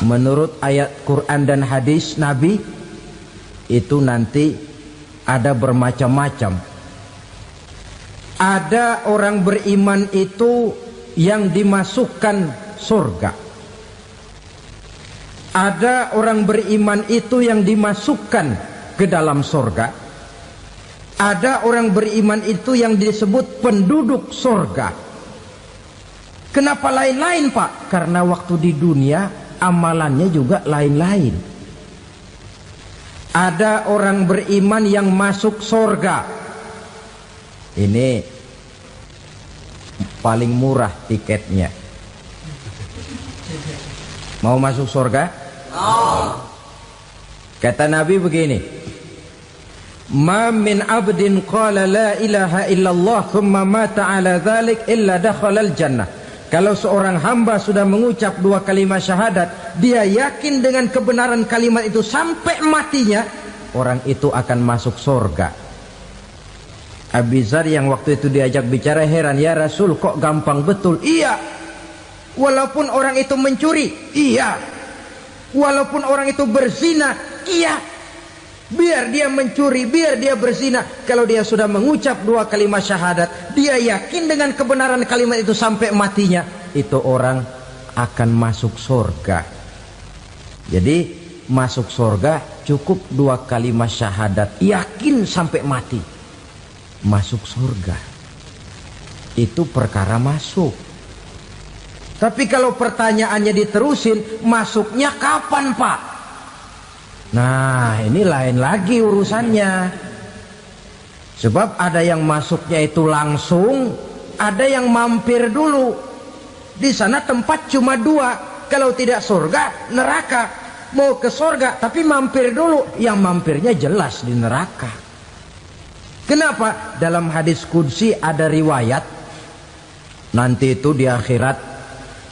menurut ayat Quran dan hadis Nabi itu nanti ada bermacam-macam. Ada orang beriman itu yang dimasukkan surga. Ada orang beriman itu yang dimasukkan ke dalam surga. Ada orang beriman itu yang disebut penduduk surga. Kenapa lain-lain, Pak? Karena waktu di dunia amalannya juga lain-lain. Ada orang beriman yang masuk surga. Ini paling murah tiketnya. Mau masuk surga? Kata Nabi begini, ma min abdin qala la ilaha illallah thumma mata ala dhalik illa dakhalal jannah. Kalau seorang hamba sudah mengucap dua kalimat syahadat, dia yakin dengan kebenaran kalimat itu sampai matinya, orang itu akan masuk surga. Abi Dzar yang waktu itu diajak bicara heran, ya Rasul kok gampang betul? Iya. Walaupun orang itu mencuri, iya. Walaupun orang itu berzina, iya. Biar dia mencuri, biar dia berzina, kalau dia sudah mengucap dua kalimat syahadat, dia yakin dengan kebenaran kalimat itu sampai matinya, itu orang akan masuk surga. Jadi masuk surga cukup dua kalimat syahadat, yakin sampai mati, masuk surga. Itu perkara masuk. Tapi kalau pertanyaannya diterusin, masuknya kapan, Pak? Nah, ini lain lagi urusannya. Sebab ada yang masuknya itu langsung, ada yang mampir dulu. Di sana tempat cuma dua, kalau tidak surga, neraka. Mau ke surga tapi mampir dulu, yang mampirnya jelas di neraka. Kenapa? Dalam hadis qudsi ada riwayat, nanti itu di akhirat,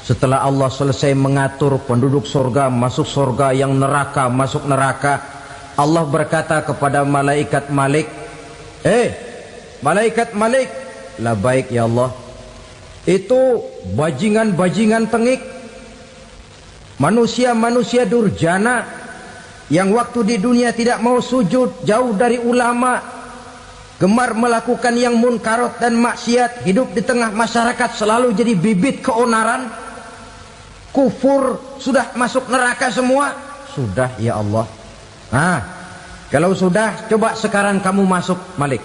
setelah Allah selesai mengatur penduduk surga masuk surga, yang neraka masuk neraka, Allah berkata kepada malaikat Malik, malaikat Malik, labaik ya Allah, itu bajingan-bajingan tengik, manusia-manusia durjana yang waktu di dunia tidak mau sujud, jauh dari ulama, gemar melakukan yang munkarat dan maksiat, hidup di tengah masyarakat selalu jadi bibit keonaran, kufur, sudah masuk neraka semua. Sudah ya Allah. Nah, kalau sudah, coba sekarang kamu masuk, Malik.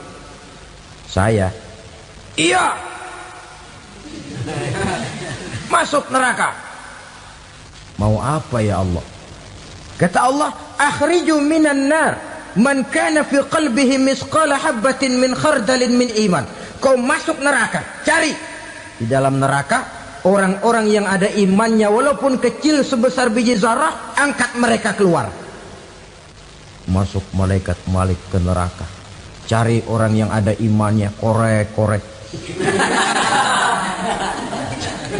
Saya, iya, masuk neraka. Mau apa ya Allah? Kata Allah, akhriju minan nar man kana fi qalbihi misqala habatin min khardalin min iman. Kau masuk neraka, cari di dalam neraka orang-orang yang ada imannya walaupun kecil sebesar biji zarah, angkat mereka keluar. Masuk malaikat Malik ke neraka, cari orang yang ada imannya, korek-korek.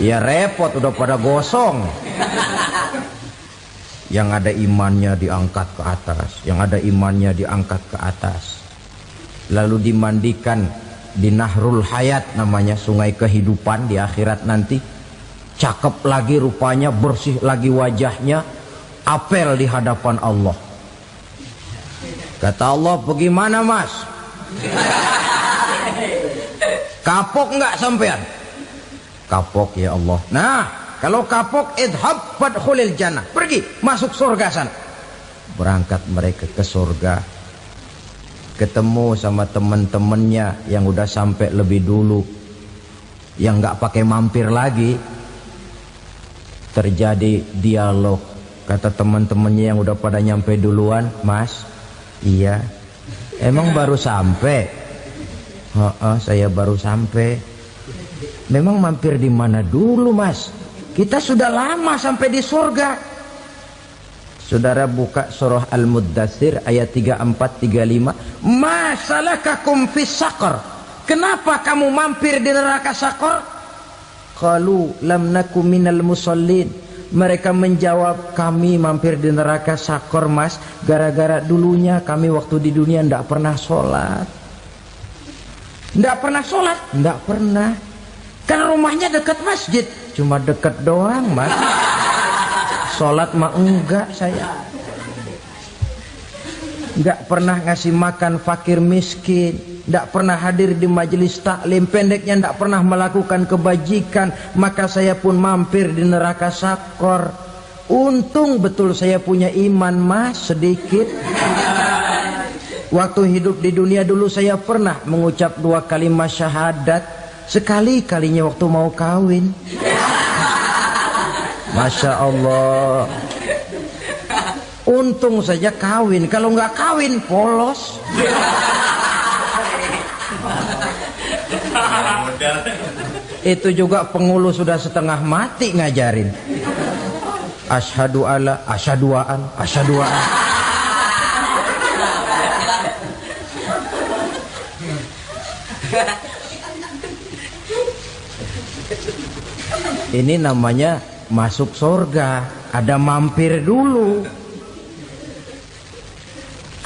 Ya repot, udah pada gosong. Yang ada imannya diangkat ke atas, yang ada imannya diangkat ke atas, lalu dimandikan di Nahrul Hayat, namanya sungai kehidupan di akhirat nanti. Cakep lagi rupanya, bersih lagi wajahnya, apel di hadapan Allah. Kata Allah, bagaimana mas? Kapok nggak sampean? Kapok ya Allah. Nah, kalau kapok, idhab fadkhulil jannah, pergi masuk surga sana. Berangkat mereka ke surga, ketemu sama teman-temannya yang udah sampai lebih dulu, yang nggak pakai mampir lagi. Terjadi dialog. Kata teman-temannya yang udah pada nyampe duluan, mas, iya, emang baru sampai? Saya baru sampai. Memang mampir di mana dulu mas? Kita sudah lama sampai di surga. Saudara buka surah Al-Muddatsir ayat 34-35. Ma salakakum fis saqar? Kenapa kamu mampir di neraka Saqar? Qalu lam naku minal musallin. Mereka menjawab, kami mampir di neraka Saqar mas, gara-gara dulunya kami waktu di dunia ndak pernah sholat. Ndak pernah sholat? Ndak pernah. Kan rumahnya dekat masjid, cuma dekat doang mas. Sholat mah enggak saya. Enggak pernah ngasih makan fakir miskin, enggak pernah hadir di majelis taklim, pendeknya enggak pernah melakukan kebajikan, maka saya pun mampir di neraka sakor. Untung betul saya punya iman mas sedikit. Waktu hidup di dunia dulu saya pernah mengucap 2 kalimat syahadat, sekali-kalinya waktu mau kawin. Masya Allah. Untung saja kawin, kalau nggak kawin polos. Itu juga pengulu sudah setengah mati ngajarin. Asyhadu alla, asyaduaan, asyaduaan. Ini namanya masuk surga, ada mampir dulu.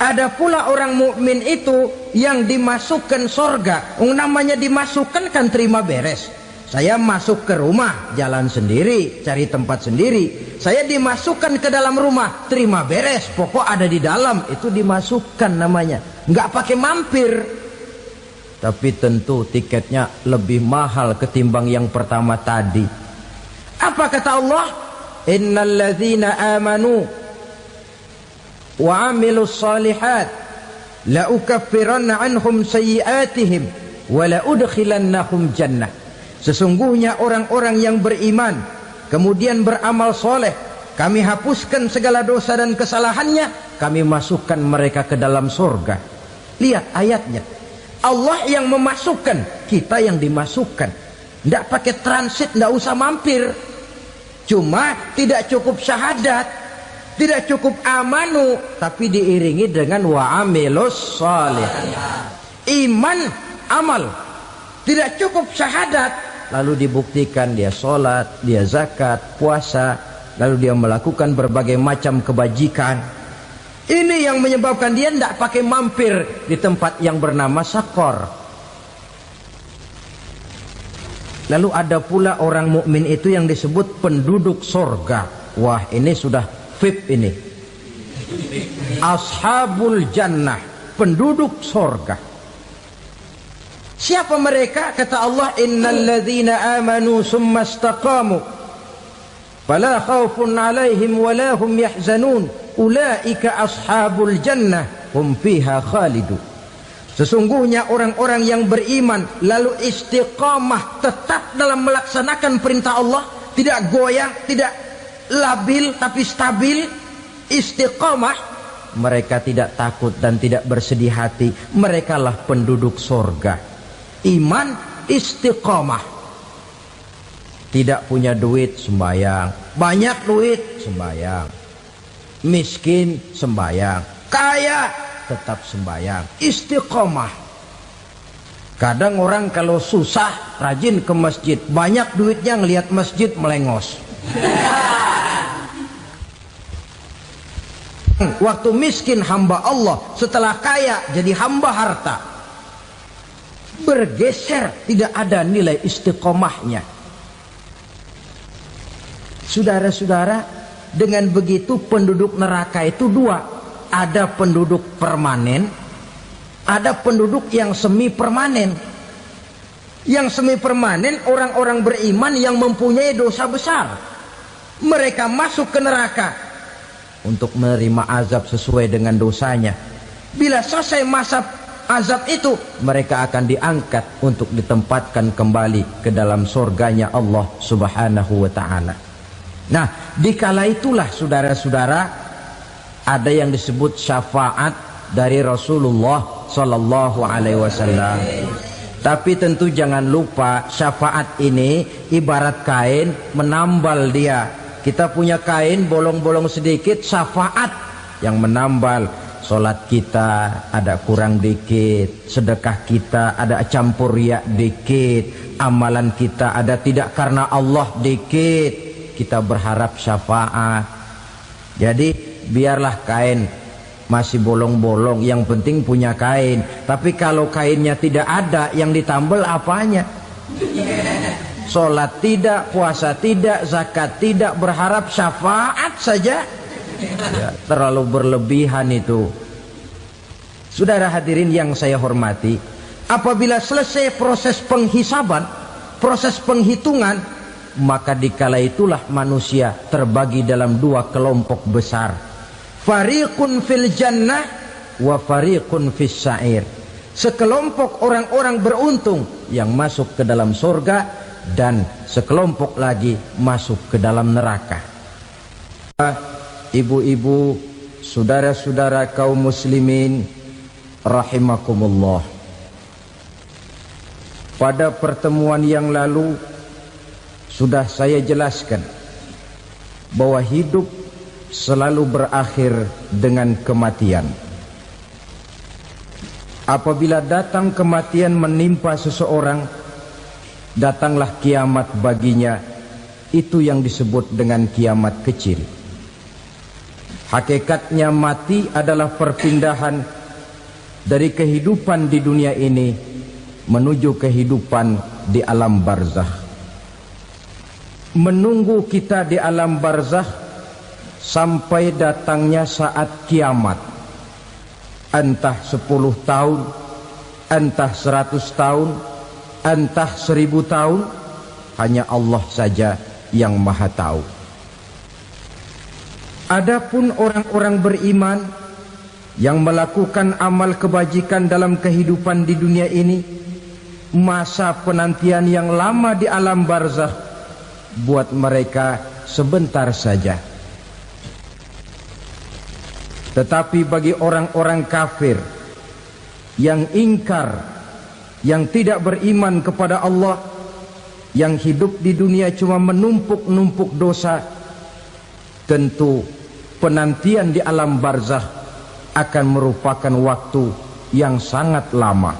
Ada pula orang mukmin itu yang dimasukkan surga. Namanya dimasukkan kan terima beres. Saya masuk ke rumah, jalan sendiri, cari tempat sendiri. Saya dimasukkan ke dalam rumah, terima beres. Pokok ada di dalam, itu dimasukkan namanya. Nggak pakai mampir. Tapi tentu tiketnya lebih mahal ketimbang yang pertama tadi. Apa kata Allah? Innal ladzina amanu wa amilus salihat la ukaffiranna anhum sayyi'atihim wa la udkhilannahum jannah. Sesungguhnya orang-orang yang beriman kemudian beramal soleh, kami hapuskan segala dosa dan kesalahannya, kami masukkan mereka ke dalam surga. Lihat ayatnya, Allah yang memasukkan, kita yang dimasukkan. Tidak pakai transit, tidak usah mampir. Cuma tidak cukup syahadat, tidak cukup amanu, tapi diiringi dengan wa amilus salih. Iman, amal. Tidak cukup syahadat, lalu dibuktikan dia sholat, dia zakat, puasa, lalu dia melakukan berbagai macam kebajikan. Ini yang menyebabkan dia tidak pakai mampir di tempat yang bernama sakor. Lalu ada pula orang mukmin itu yang disebut penduduk sorga. Wah, ini sudah VIP ini. Ashabul jannah, penduduk sorga. Siapa mereka? Kata Allah, innal ladzina amanu summa istaqamu fala khaufun alaihim wala hum yahzanun ulaika ashabul jannah hum fiha khalidun. Sesungguhnya orang-orang yang beriman lalu istiqamah, tetap dalam melaksanakan perintah Allah, tidak goyang, tidak labil tapi stabil, istiqamah, mereka tidak takut dan tidak bersedih hati. Merekalah penduduk surga. Iman, istiqamah. Tidak punya duit, sembahyang. Banyak duit, sembahyang. Miskin, sembahyang. Kaya, tetap sembahyang. Istiqamah. Kadang orang kalau susah rajin ke masjid, banyak duitnya ngelihat masjid melengos. Waktu miskin hamba Allah, setelah kaya jadi hamba harta. Bergeser, tidak ada nilai istiqomahnya. Saudara-saudara, dengan begitu penduduk neraka itu dua. Ada penduduk permanen, ada penduduk yang semi permanen. Yang semi permanen orang-orang beriman yang mempunyai dosa besar. Mereka masuk ke neraka untuk menerima azab sesuai dengan dosanya. Bila selesai masa azab itu, mereka akan diangkat untuk ditempatkan kembali ke dalam surganya Allah Subhanahu wa ta'ala. Nah, dikala itulah saudara-saudara, ada yang disebut syafaat dari Rasulullah Sallallahu Alaihi Wasallam. Tapi tentu jangan lupa, syafaat ini ibarat kain menambal dia. Kita punya kain bolong-bolong sedikit, syafaat yang menambal. Sholat kita ada kurang dikit, sedekah kita ada campur riak dikit, amalan kita ada tidak karena Allah dikit, kita berharap syafaat. Jadi biarlah kain masih bolong-bolong, yang penting punya kain. Tapi kalau kainnya tidak ada, yang ditambal apanya? sholat tidak, puasa tidak, zakat tidak, berharap syafaat saja. Ya, terlalu berlebihan itu. Saudara hadirin yang saya hormati, apabila selesai proses penghisaban, proses penghitungan, maka dikala itulah manusia terbagi dalam dua kelompok besar. Fariqun fil jannah wa fariqun fis sa'ir. Sekelompok orang-orang beruntung yang masuk ke dalam surga, dan sekelompok lagi masuk ke dalam neraka. Ibu-ibu, saudara-saudara kaum muslimin rahimakumullah. Pada pertemuan yang lalu sudah saya jelaskan bahwa hidup selalu berakhir dengan kematian. Apabila datang kematian menimpa seseorang, datanglah kiamat baginya. Itu yang disebut dengan kiamat kecil. Hakikatnya mati adalah perpindahan dari kehidupan di dunia ini menuju kehidupan di alam barzakh. Menunggu kita di alam barzakh sampai datangnya saat kiamat. Entah 10 tahun, entah 100 tahun, entah 1000 tahun, hanya Allah saja yang maha tahu. Adapun orang-orang beriman yang melakukan amal kebajikan dalam kehidupan di dunia ini, masa penantian yang lama di alam barzakh buat mereka sebentar saja. Tetapi bagi orang-orang kafir yang ingkar, yang tidak beriman kepada Allah, yang hidup di dunia cuma menumpuk-numpuk dosa, tentu penantian di alam barzakh akan merupakan waktu yang sangat lama.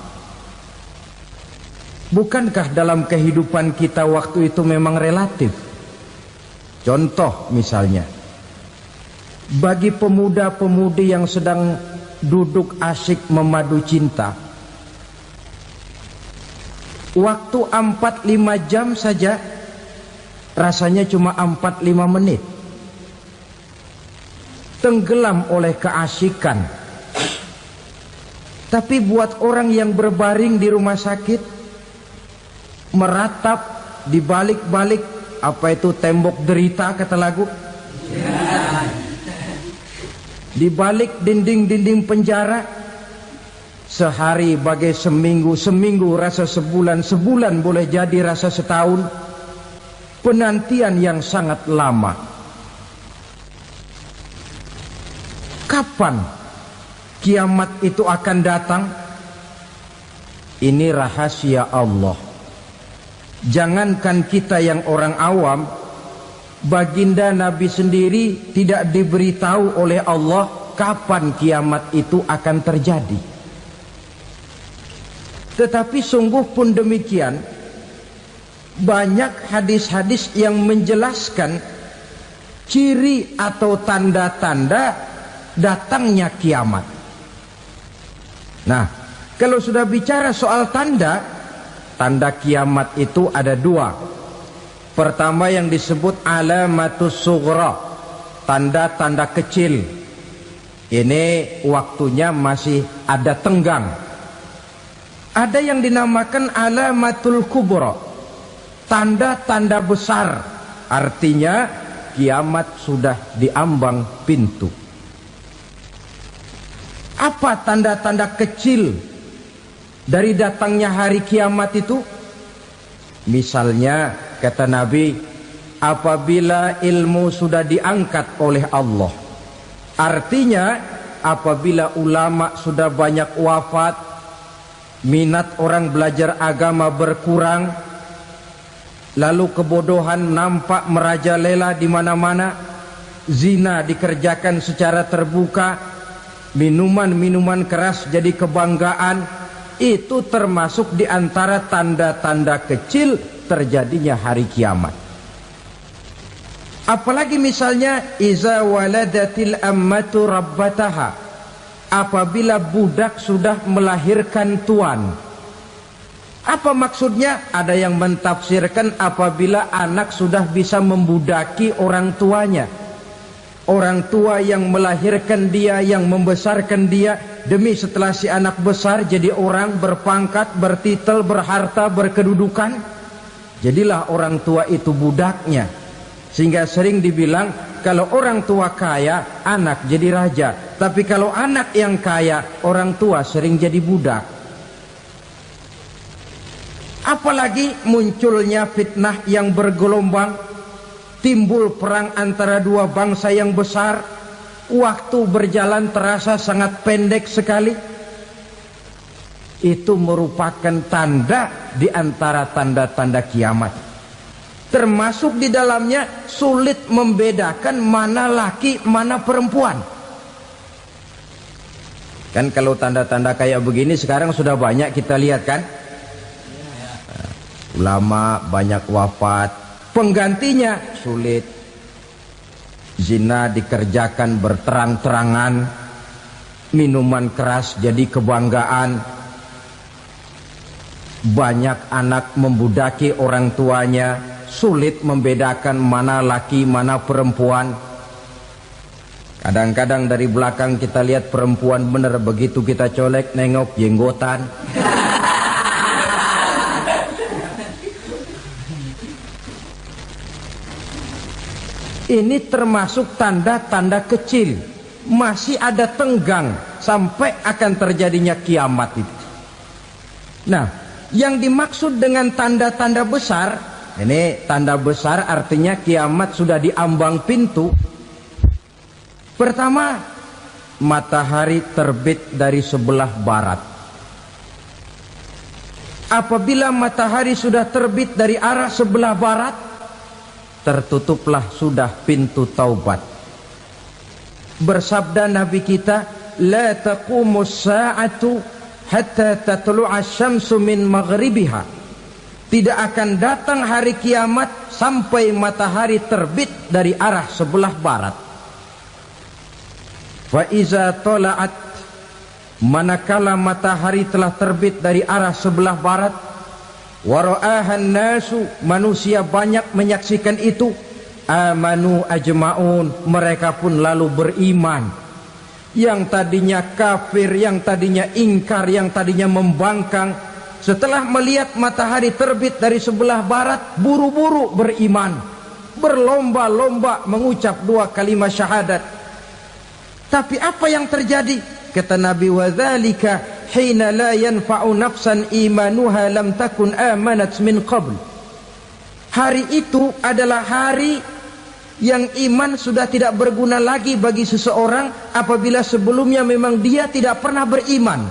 Bukankah dalam kehidupan kita waktu itu memang relatif? Contoh misalnya, bagi pemuda-pemudi yang sedang duduk asyik memadu cinta, waktu 4-5 jam saja rasanya cuma 4-5 menit. Tenggelam oleh keasikan. Tapi buat orang yang berbaring di rumah sakit, meratap di balik-balik apa itu tembok derita kata lagu, di balik dinding-dinding penjara, sehari bagai seminggu, seminggu rasa sebulan, sebulan boleh jadi rasa setahun. Penantian yang sangat lama. Kapan kiamat itu akan datang? Ini rahasia Allah. Jangankan kita yang orang awam, baginda Nabi sendiri tidak diberitahu oleh Allah kapan kiamat itu akan terjadi. Tetapi sungguh pun demikian, banyak hadis-hadis yang menjelaskan ciri atau tanda-tanda datangnya kiamat. Nah, kalau sudah bicara soal tanda, tanda kiamat itu ada dua. Pertama yang disebut alamatus sughra, tanda-tanda kecil. Ini waktunya masih ada tenggang. Ada yang dinamakan alamatul kubra, tanda-tanda besar. Artinya kiamat sudah diambang pintu. Apa tanda-tanda kecil dari datangnya hari kiamat itu? Misalnya kata Nabi, apabila ilmu sudah diangkat oleh Allah, artinya apabila ulama sudah banyak wafat, minat orang belajar agama berkurang, lalu kebodohan nampak merajalela di mana-mana, zina dikerjakan secara terbuka, minuman-minuman keras jadi kebanggaan, itu termasuk di antara tanda-tanda kecil terjadinya hari kiamat. Apalagi misalnya iza waladatil ammatu rabbataha, apabila budak sudah melahirkan tuan. Apa maksudnya? Ada yang mentafsirkan apabila anak sudah bisa membudaki orang tuanya. Orang tua yang melahirkan dia, yang membesarkan dia, demi setelah si anak besar jadi orang berpangkat, bertitel, berharta, berkedudukan, jadilah orang tua itu budaknya. Sehingga sering dibilang kalau orang tua kaya, anak jadi raja. Tapi kalau anak yang kaya, orang tua sering jadi budak. Apalagi munculnya fitnah yang bergelombang, timbul perang antara dua bangsa yang besar, waktu berjalan terasa sangat pendek sekali. Itu merupakan tanda di antara tanda-tanda kiamat. Termasuk di dalamnya sulit membedakan mana laki, mana perempuan. Kan kalau tanda-tanda kayak begini sekarang sudah banyak kita lihat kan? Ulama banyak wafat, penggantinya sulit. Zina dikerjakan berterang-terangan, minuman keras jadi kebanggaan, banyak anak membudaki orang tuanya, sulit membedakan mana laki mana perempuan. Kadang-kadang dari belakang kita lihat perempuan bener, begitu kita colek nengok jenggotan. Ini termasuk tanda-tanda kecil. Masih ada tenggang sampai akan terjadinya kiamat itu. Nah, yang dimaksud dengan tanda-tanda besar, ini tanda besar artinya kiamat sudah diambang pintu. Pertama, matahari terbit dari sebelah barat. Apabila matahari sudah terbit dari arah sebelah barat, tertutuplah sudah pintu taubat. Bersabda Nabi kita, la taqumus sa'atu hatta tatlu'a syamsu min maghribiha. Tidak akan datang hari kiamat sampai matahari terbit dari arah sebelah barat. Fa iza tala'at, manakala matahari telah terbit dari arah sebelah barat, wara'ahan nasu, manusia banyak menyaksikan itu, amanu ajma'un, mereka pun lalu beriman. Yang tadinya kafir, yang tadinya ingkar, yang tadinya membangkang, setelah melihat matahari terbit dari sebelah barat, buru-buru beriman, berlomba-lomba mengucap dua kalimat syahadat. Tapi apa yang terjadi? Kata Nabi, wadzalika hina la yanfa'u nafsan imanuha lam takun amanat min qabl. Hari itu adalah hari yang iman sudah tidak berguna lagi bagi seseorang apabila sebelumnya memang dia tidak pernah beriman.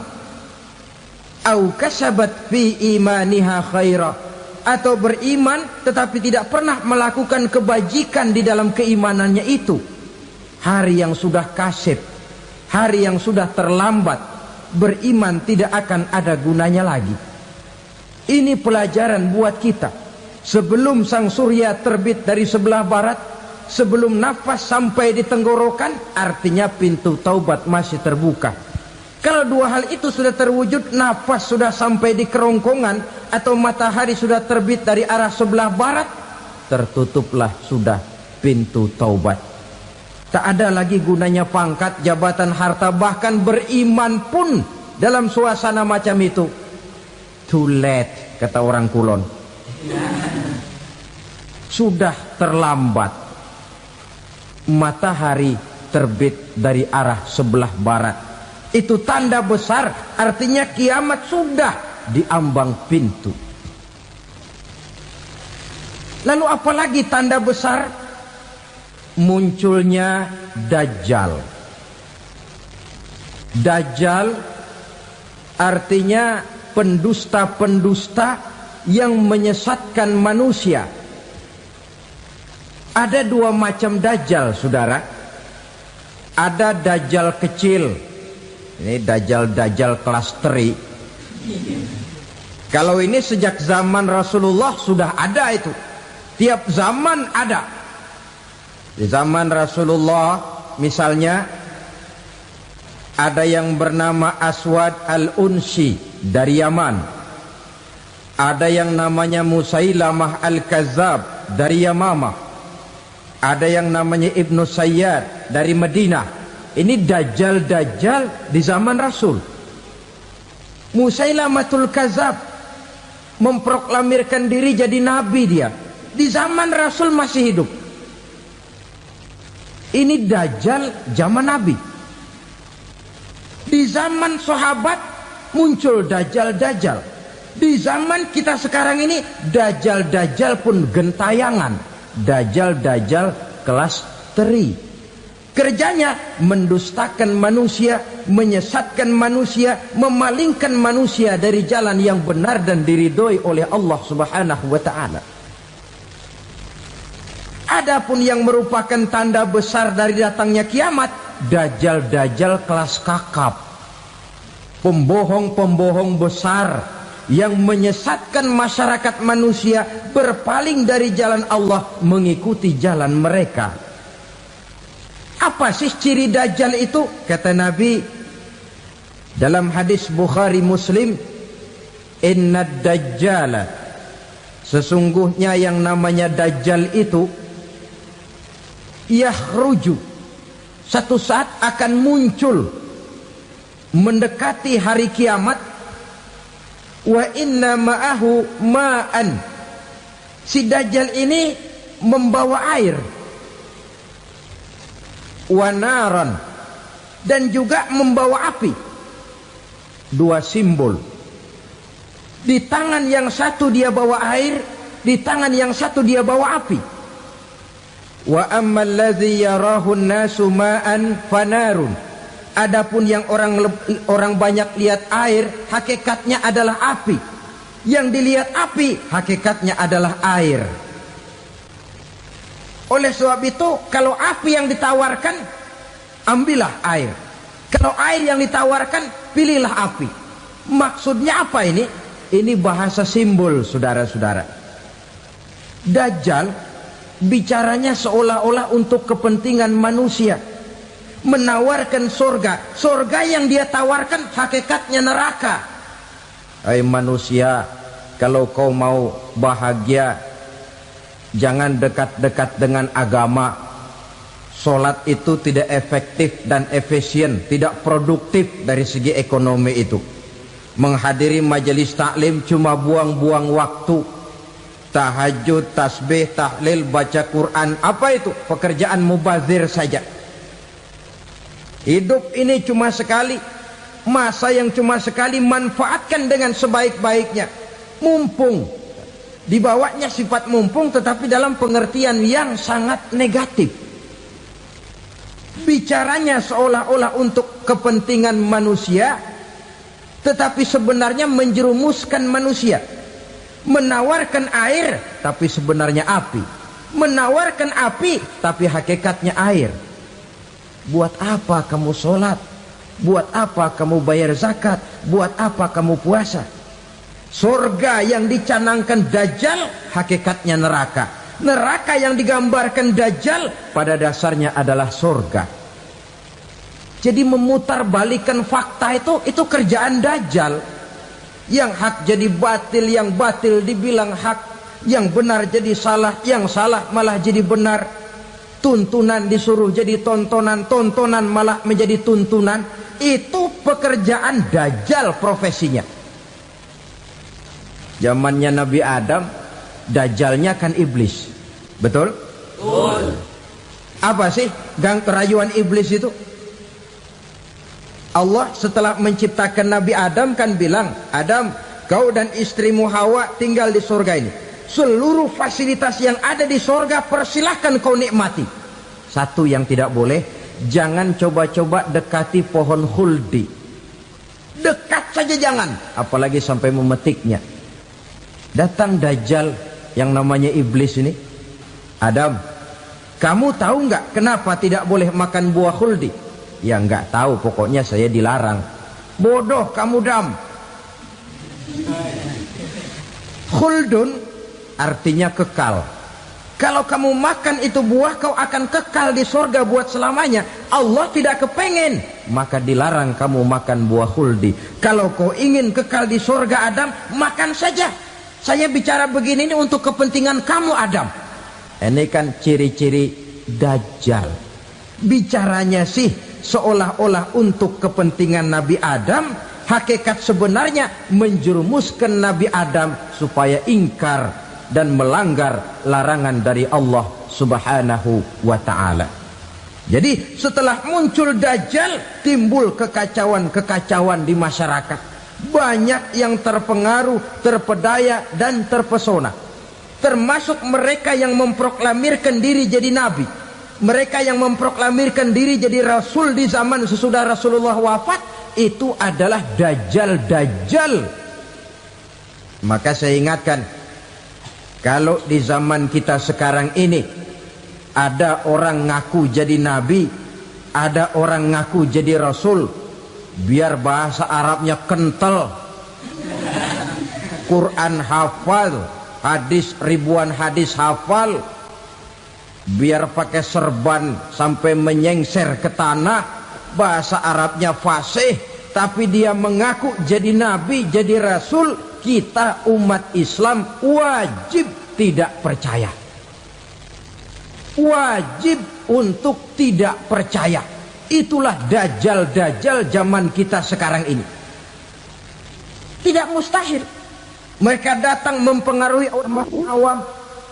Au kasabat fi imaniha khaira, atau beriman tetapi tidak pernah melakukan kebajikan di dalam keimanannya itu. Hari yang sudah kasib, hari yang sudah terlambat, beriman tidak akan ada gunanya lagi. Ini pelajaran buat kita. Sebelum sang surya terbit dari sebelah barat, sebelum nafas sampai di tenggorokan, artinya pintu taubat masih terbuka. Kalau dua hal itu sudah terwujud, nafas sudah sampai di kerongkongan atau matahari sudah terbit dari arah sebelah barat, tertutuplah sudah pintu taubat. Tak ada lagi gunanya pangkat, jabatan, harta, bahkan beriman pun dalam suasana macam itu. Too late, kata orang Kulon. Sudah terlambat. Matahari terbit dari arah sebelah barat. Itu tanda besar, artinya kiamat sudah diambang pintu. Lalu apalagi tanda besar? Munculnya Dajjal. Dajjal artinya pendusta-pendusta yang menyesatkan manusia. Ada dua macam Dajjal, saudara. Ada Dajjal kecil. Ini Dajjal kelas teri. Kalau ini sejak zaman Rasulullah sudah ada itu. Tiap zaman ada. Di zaman Rasulullah misalnya ada yang bernama Aswad al-Unsi dari Yaman. Ada yang namanya Musailamah Al-Kazzab dari Yamamah. Ada yang namanya Ibnu Sayyad dari Madinah. Ini dajjal-dajjal di zaman Rasul. Musailamatul Kazzab memproklamirkan diri jadi nabi dia. Di zaman Rasul masih hidup. Ini dajjal zaman Nabi. Di zaman sahabat muncul dajjal-dajjal. Di zaman kita sekarang ini dajjal-dajjal pun gentayangan. Dajjal-dajjal kelas teri. Kerjanya mendustakan manusia, menyesatkan manusia, memalingkan manusia dari jalan yang benar dan diridhoi oleh Allah Subhanahu wa taala. Adapun yang merupakan tanda besar dari datangnya kiamat, dajjal-dajjal kelas kakap. Pembohong-pembohong besar yang menyesatkan masyarakat manusia berpaling dari jalan Allah mengikuti jalan mereka. Apa sih ciri dajjal itu? Kata Nabi dalam hadis Bukhari Muslim, inna dajjala, sesungguhnya yang namanya dajjal itu yakhruju, satu saat akan muncul mendekati hari kiamat. Wa inna ma'ahu ma'an, si dajjal ini membawa air. Wa naran, dan juga membawa api. Dua simbol. Di tangan yang satu dia bawa air, di tangan yang satu dia bawa api. Wa ammal ladzi yarahu an-nasu ma'an fanarun, adapun yang orang banyak lihat air, hakikatnya adalah api. Yang dilihat api, hakikatnya adalah air. Oleh sebab itu, kalau api yang ditawarkan, ambillah air. Kalau air yang ditawarkan, pilihlah api. Maksudnya apa ini? Ini bahasa simbol, saudara-saudara. Dajjal bicaranya seolah-olah untuk kepentingan manusia. Menawarkan surga. Surga yang dia tawarkan hakikatnya neraka. Hai manusia, kalau kau mau bahagia, jangan dekat-dekat dengan agama. Solat itu tidak efektif dan efisien, tidak produktif dari segi ekonomi itu. Menghadiri majelis taklim cuma buang-buang waktu. Tahajud, tasbih, tahlil, baca Quran, apa itu? Pekerjaan mubazir saja. Hidup ini cuma sekali, masa yang cuma sekali, manfaatkan dengan sebaik-baiknya. Mumpung, dibawanya sifat mumpung tetapi dalam pengertian yang sangat negatif. Bicaranya seolah-olah untuk kepentingan manusia, tetapi sebenarnya menjerumuskan manusia. Menawarkan air tapi sebenarnya api. Menawarkan api tapi hakikatnya air. Buat apa kamu sholat? Buat apa kamu bayar zakat? Buat apa kamu puasa? Surga yang dicanangkan dajjal hakikatnya neraka. Neraka yang digambarkan dajjal pada dasarnya adalah surga. Jadi memutarbalikkan fakta itu kerjaan dajjal. Yang hak jadi batil, yang batil dibilang hak, yang benar jadi salah, yang salah malah jadi benar. Tuntunan disuruh jadi tontonan, tontonan malah menjadi tuntunan. Itu pekerjaan dajjal profesinya. Zamannya Nabi Adam, dajjalnya kan iblis. Betul? Betul. Apa sih gang kerayuan iblis itu? Allah setelah menciptakan Nabi Adam kan bilang, Adam, kau dan istrimu Hawa tinggal di surga ini. Seluruh fasilitas yang ada di surga persilahkan kau nikmati. Satu yang tidak boleh, jangan coba-coba dekati pohon khuldi. Dekat saja jangan, apalagi sampai memetiknya. Datang dajjal yang namanya iblis ini. Adam, kamu tahu nggak kenapa tidak boleh makan buah khuldi? Ya nggak tahu, pokoknya saya dilarang. Bodoh kamu Dam. Khuldun artinya kekal. Kalau kamu makan itu buah, kau akan kekal di surga buat selamanya. Allah tidak kepengen, maka dilarang kamu makan buah khuldi. Kalau kau ingin kekal di surga Adam, makan saja. Saya bicara begini ini untuk kepentingan kamu Adam. Ini kan ciri-ciri Dajjal. Bicaranya sih seolah-olah untuk kepentingan Nabi Adam, hakikat sebenarnya menjerumuskan Nabi Adam supaya ingkar dan melanggar larangan dari Allah Subhanahu wa ta'ala. Jadi setelah muncul Dajjal, timbul kekacauan-kekacauan di masyarakat. Banyak yang terpengaruh, terpedaya dan terpesona. Termasuk mereka yang memproklamirkan diri jadi nabi, mereka yang memproklamirkan diri jadi rasul di zaman sesudah Rasulullah wafat. Itu adalah Dajjal. Maka saya ingatkan, kalau di zaman kita sekarang ini ada orang ngaku jadi nabi, ada orang ngaku jadi rasul, biar bahasa Arabnya kental, Quran hafal, hadis ribuan hadis hafal, biar pakai serban sampai menyengser ke tanah, bahasa Arabnya fasih, tapi dia mengaku jadi nabi, jadi rasul, kita umat Islam wajib tidak percaya. Wajib untuk tidak percaya. Itulah Dajjal zaman kita sekarang ini. Tidak mustahil mereka datang mempengaruhi orang awam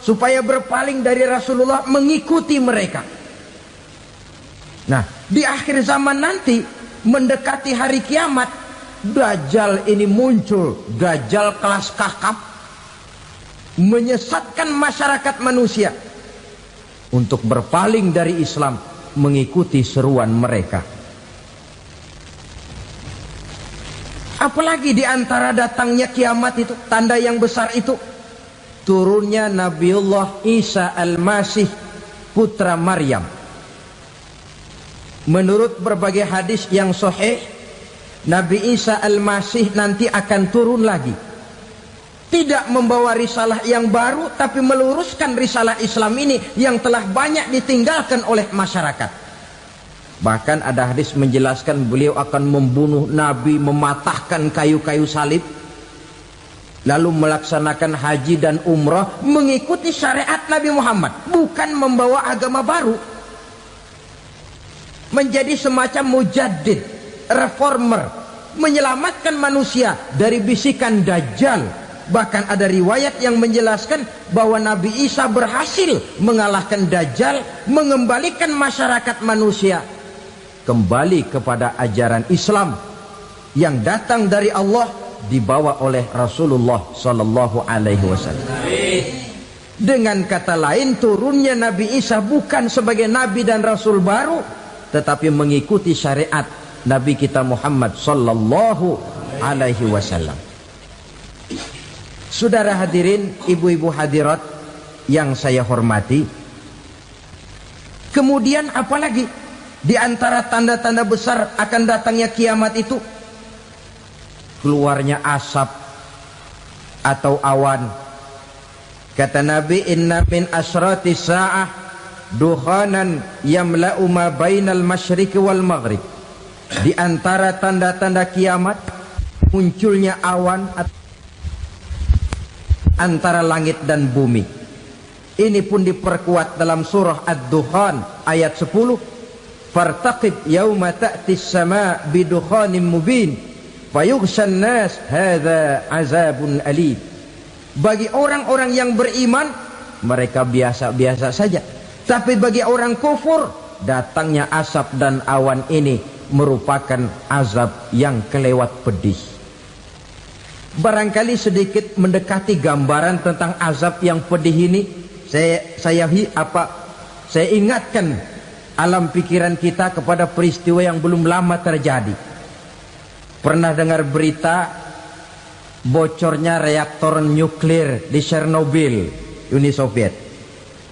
supaya berpaling dari Rasulullah, mengikuti mereka. Nah, di akhir zaman nanti, mendekati hari kiamat, Dajjal ini muncul. Dajjal kelas kakap, menyesatkan masyarakat manusia untuk berpaling dari Islam, mengikuti seruan mereka. Apalagi di antara datangnya kiamat itu, tanda yang besar itu, turunnya Nabiullah Isa Al-Masih, putra Maryam. Menurut berbagai hadis yang sahih, Nabi Isa Al-Masih nanti akan turun lagi. Tidak membawa risalah yang baru, tapi meluruskan risalah Islam ini yang telah banyak ditinggalkan oleh masyarakat. Bahkan ada hadis menjelaskan beliau akan membunuh Nabi, mematahkan kayu-kayu salib, lalu melaksanakan haji dan umrah mengikuti syariat Nabi Muhammad, bukan membawa agama baru. Menjadi semacam mujaddid, reformer, menyelamatkan manusia dari bisikan Dajjal. Bahkan ada riwayat yang menjelaskan bahwa Nabi Isa berhasil mengalahkan Dajjal, mengembalikan masyarakat manusia kembali kepada ajaran Islam yang datang dari Allah, dibawa oleh Rasulullah sallallahu alaihi wasallam. Dengan kata lain, turunnya Nabi Isa bukan sebagai nabi dan rasul baru, tetapi mengikuti syariat Nabi kita Muhammad sallallahu alaihi wasallam. Saudara hadirin, ibu-ibu hadirat yang saya hormati, kemudian apalagi di antara tanda-tanda besar akan datangnya kiamat itu? Keluarnya asap atau awan. Kata Nabi, inna min asrati sa'ah dukhanan yamla'u ma bainal masyriqi wal maghrib. Di antara tanda-tanda kiamat, munculnya awan antara langit dan bumi. Ini pun diperkuat dalam surah Ad-Dukhan ayat 10. Fartaqib yauma ta'tis sama bidukhanin mubin fayughshan nas hadza azabun alim. Bagi orang-orang yang beriman, mereka biasa-biasa saja. Tapi bagi orang kufur, datangnya asap dan awan ini merupakan azab yang kelewat pedih. Barangkali sedikit mendekati gambaran tentang azab yang pedih ini, saya ingatkan alam pikiran kita kepada peristiwa yang belum lama terjadi. Pernah dengar berita bocornya reaktor nuklir di Chernobyl, Uni Soviet?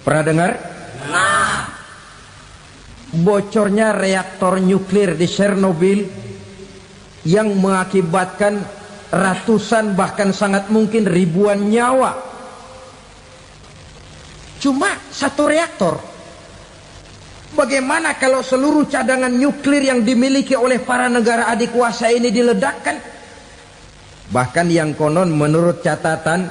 Pernah dengar? Nah, bocornya reaktor nuklir di Chernobyl yang mengakibatkan ratusan bahkan sangat mungkin ribuan nyawa. Cuma satu reaktor. Bagaimana kalau seluruh cadangan nuklir yang dimiliki oleh para negara adikuasa ini diledakkan? Bahkan yang konon menurut catatan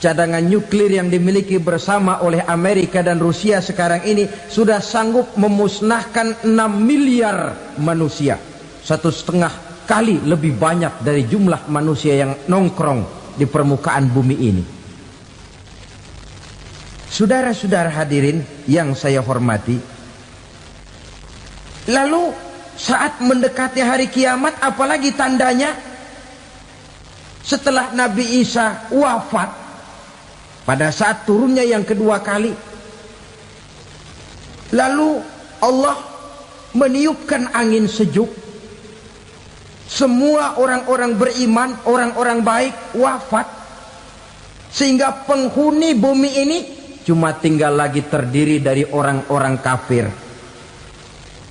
cadangan nuklir yang dimiliki bersama oleh Amerika dan Rusia sekarang ini sudah sanggup memusnahkan 6 miliar manusia, 1,5 kali lebih banyak dari jumlah manusia yang nongkrong di permukaan bumi ini. Saudara-saudara hadirin yang saya hormati, lalu saat mendekati hari kiamat, apalagi tandanya? Setelah Nabi Isa wafat, pada saat turunnya yang kedua kali, lalu Allah meniupkan angin sejuk. Semua orang-orang beriman, orang-orang baik wafat, sehingga penghuni bumi ini cuma tinggal lagi terdiri dari orang-orang kafir.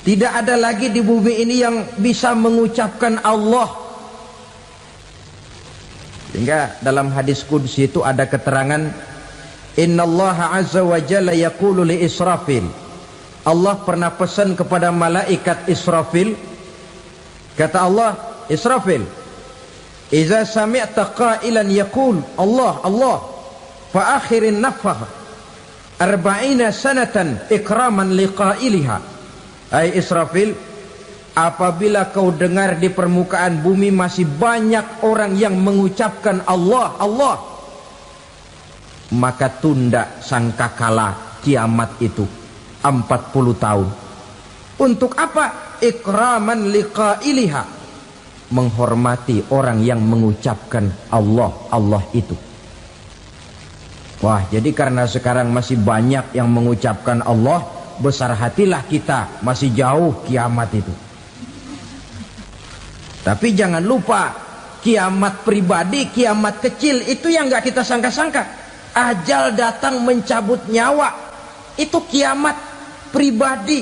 Tidak ada lagi di bumi ini yang bisa mengucapkan Allah. Sehingga dalam hadis qudsi itu ada keterangan, innallaha azza wa jalla yaqulu li Israfil. Allah pernah pesan kepada malaikat Israfil, kata Allah, Israfil, idza sami'ta qailan yaqul Allah Allah fa akhirin nafakh 40 sanatan ikraman liqailiha. Hai Israfil, apabila kau dengar di permukaan bumi masih banyak orang yang mengucapkan Allah Allah, maka tunda sangkakala kiamat itu 40 tahun. Untuk apa? Ikraman liqailiha, menghormati orang yang mengucapkan Allah Allah itu. Wah, jadi karena sekarang masih banyak yang mengucapkan Allah, besar hatilah kita, masih jauh kiamat itu. Tapi jangan lupa, kiamat pribadi, kiamat kecil itu yang gak kita sangka-sangka. Ajal datang mencabut nyawa, itu kiamat pribadi,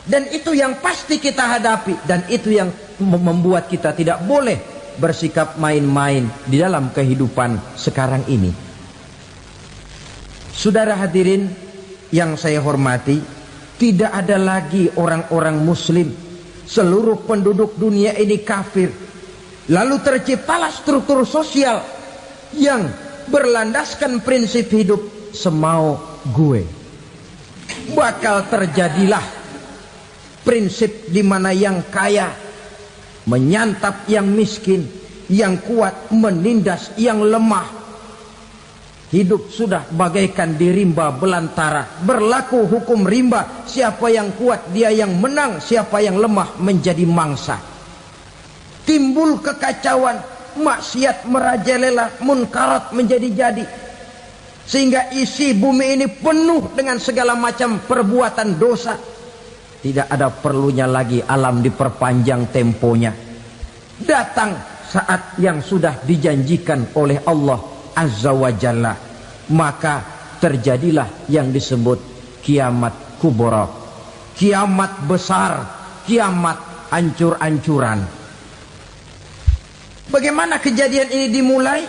dan itu yang pasti kita hadapi, dan itu yang membuat kita tidak boleh bersikap main-main di dalam kehidupan sekarang ini. Saudara hadirin yang saya hormati, tidak ada lagi orang-orang muslim. Seluruh penduduk dunia ini kafir. Lalu terciptalah struktur sosial yang berlandaskan prinsip hidup semau gue. Bakal terjadilah prinsip di mana yang kaya menyantap yang miskin, yang kuat menindas yang lemah. Hidup sudah bagaikan di rimba belantara, berlaku hukum rimba, siapa yang kuat dia yang menang, siapa yang lemah menjadi mangsa. Timbul kekacauan, maksiat merajalela, munkarat menjadi-jadi, sehingga isi bumi ini penuh dengan segala macam perbuatan dosa. Tidak ada perlunya lagi alam diperpanjang temponya. Datang saat yang sudah dijanjikan oleh Allah Azza wa Jalla, maka terjadilah yang disebut kiamat kubra, kiamat besar, kiamat ancur-ancuran. Bagaimana kejadian ini dimulai?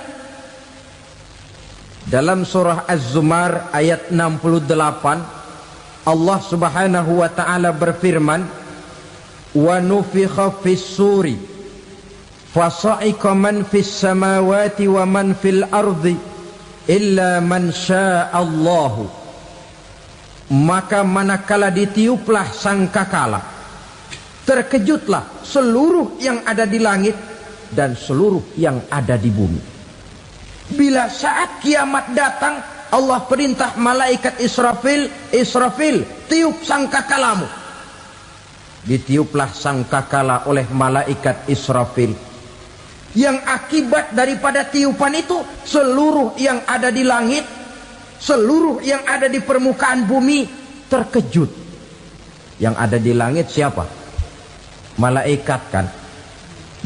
Dalam surah Az-Zumar ayat 68, Allah subhanahu wa ta'ala berfirman, wa nufikha fis suri fasa'iqa man fis samawati wa man fil ardi illa man sya'allahu. Maka manakala ditiuplah sangkakala, terkejutlah seluruh yang ada di langit dan seluruh yang ada di bumi. Bila saat kiamat datang, Allah perintah malaikat Israfil, Israfil, tiup sangkakalamu. Ditiuplah sangkakala oleh malaikat Israfil. Yang akibat daripada tiupan itu, seluruh yang ada di langit, seluruh yang ada di permukaan bumi terkejut. Yang ada di langit siapa? Malaikat kan.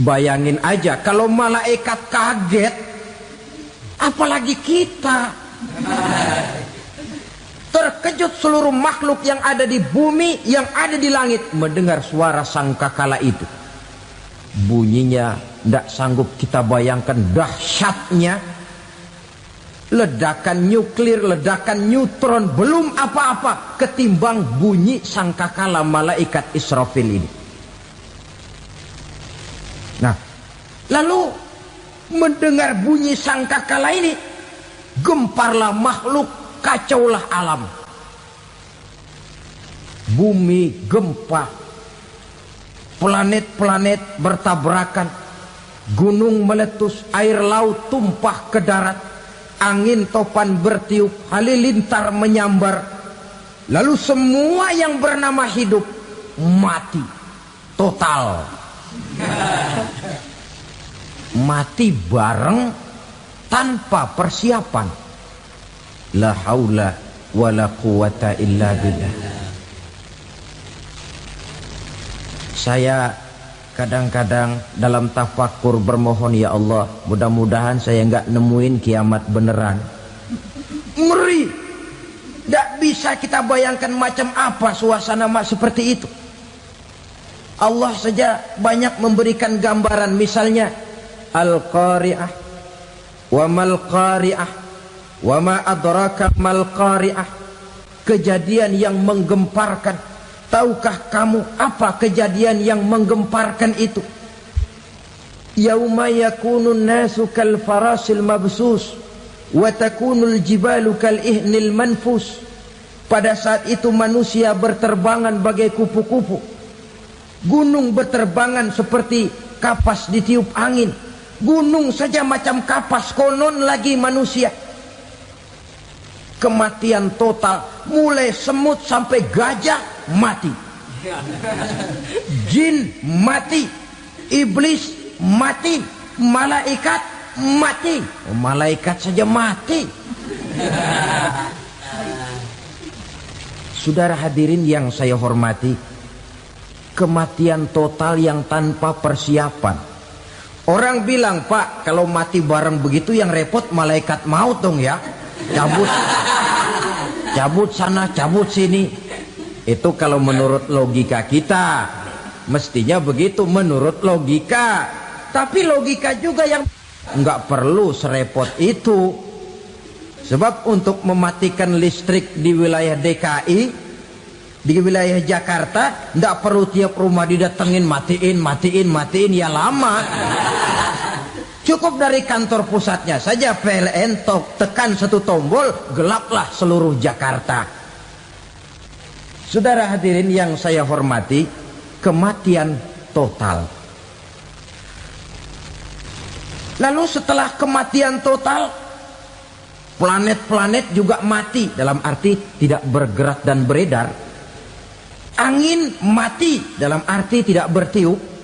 Bayangin aja kalau malaikat kaget, apalagi kita. Terkejut seluruh makhluk yang ada di bumi, yang ada di langit mendengar suara sangkakala itu. Bunyinya tidak sanggup kita bayangkan dahsyatnya. Ledakan nuklir, ledakan neutron, belum apa-apa ketimbang bunyi sangkakala malaikat Israfil ini. Nah, lalu mendengar bunyi sangkakala ini, gemparlah makhluk, kacaulah alam. Bumi gempa, planet-planet bertabrakan, gunung meletus, air laut tumpah ke darat, angin topan bertiup, halilintar menyambar. Lalu semua yang bernama hidup mati total. Mati bareng tanpa persiapan. La haula wala quwata illa billah. Saya kadang-kadang dalam tafakur bermohon, ya Allah, mudah-mudahan saya enggak nemuin kiamat beneran. Ngeri. Tidak bisa kita bayangkan macam apa suasana seperti itu. Allah saja banyak memberikan gambaran, misalnya Al-Qari'ah, wa mal qari'ah, wa ma adraka mal qari'ah. Kejadian yang menggemparkan. Tahukah kamu apa kejadian yang menggemparkan itu? Yauma yakunun nasu kal farasil mabsus wa takunul jibalu kal ihnil manfus. Pada saat itu manusia berterbangan bagai kupu-kupu, gunung berterbangan seperti kapas ditiup angin. Gunung saja macam kapas, konon lagi manusia. Kematian total, mulai semut sampai gajah mati, jin mati, iblis mati, malaikat mati. Malaikat saja mati. Saudara hadirin yang saya hormati, kematian total yang tanpa persiapan. Orang bilang, Pak, kalau mati bareng begitu yang repot malaikat maut dong ya. Cabut sana, cabut sini. Itu kalau menurut logika kita, mestinya begitu menurut logika. Tapi logika juga yang nggak perlu serepot itu. Sebab untuk mematikan listrik di wilayah DKI, di wilayah Jakarta, nggak perlu tiap rumah didatengin, matiin, ya lama. Cukup dari kantor pusatnya saja PLN tekan satu tombol, gelaplah seluruh Jakarta. Saudara hadirin yang saya hormati, kematian total. Lalu setelah kematian total, planet-planet juga mati, dalam arti tidak bergerak dan beredar. Angin mati, dalam arti tidak bertiup.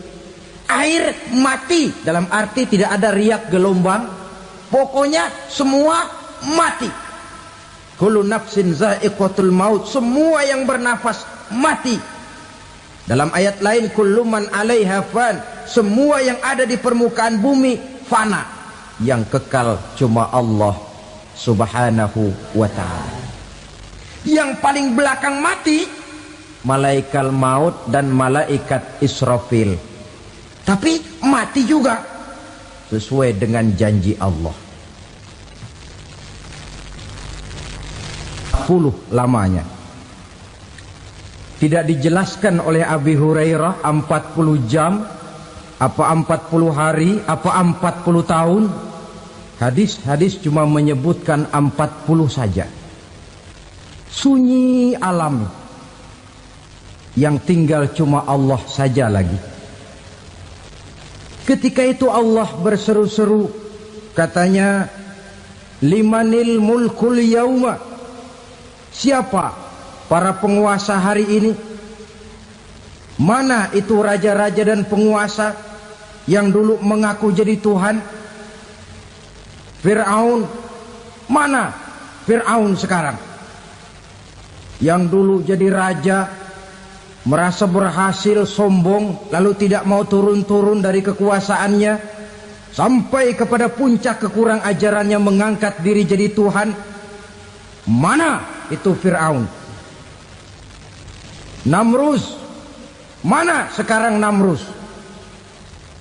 Air mati, dalam arti tidak ada riak gelombang. Pokoknya semua mati. Kullu nafsin za'iqatul maut. Semua yang bernafas mati. Dalam ayat lain, kullu man 'alaiha fan. Semua yang ada di permukaan bumi fana. Yang kekal cuma Allah Subhanahu wa ta'ala. Yang paling belakang mati, malaikat maut dan malaikat Israfil. Tapi mati juga sesuai dengan janji Allah. 10 lamanya. Tidak dijelaskan oleh Abi Hurairah 40 jam, apa 40 hari, apa 40 tahun. Hadis-hadis cuma menyebutkan 40 saja. Sunyi alam, yang tinggal cuma Allah saja lagi. Ketika itu Allah berseru-seru, katanya, limanil mulkul yauma. Siapa para penguasa hari ini? Mana itu raja-raja dan penguasa yang dulu mengaku jadi Tuhan? Fir'aun. Mana Fir'aun sekarang? Yang dulu jadi raja, merasa berhasil, sombong, lalu tidak mau turun-turun dari kekuasaannya, sampai kepada puncak kekurang ajarannya mengangkat diri jadi Tuhan. Mana itu Fir'aun? Namrus. Mana sekarang Namrus?